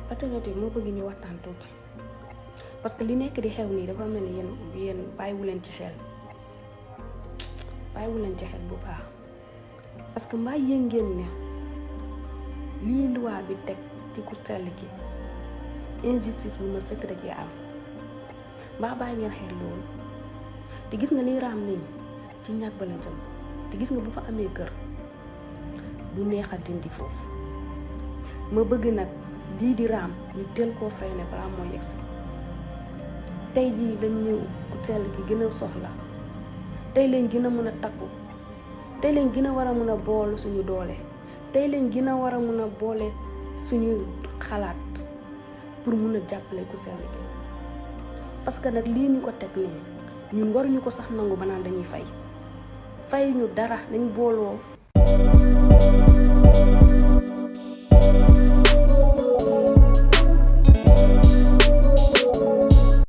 patriote yi moo bëgg ñu waxtaan tuuti parce que li nekk di xew nii dafa mel ni yéen bàyyiwu leen ci xel bu baax parce que mbaa yéen ngeen ne lii loi bi teg ci ku sell gi injustice bu ma sëkk da ci am mbaa bàyyi ngeen xel loolu te gis nga liy raam nii ci ñàkk ba la jëm te gis nga bu fa amee kër du neex a dindi foofu ma bëgg nag lii di raam ñu teel koo freiné balaa moo yegsi tey jii lañ ñëw ku sell gi gën a soxla tey leen gën a mën a takku tey leen gën a war a mën a boole suñu doole tey leen gën a war a mën a boole suñu xalaat pour mun a jàppale ku sell gi parce que nag lii ñu ko teg nii ñun waruñu ko sax nangu ba naan dañuy fay ñu dara dañ booloo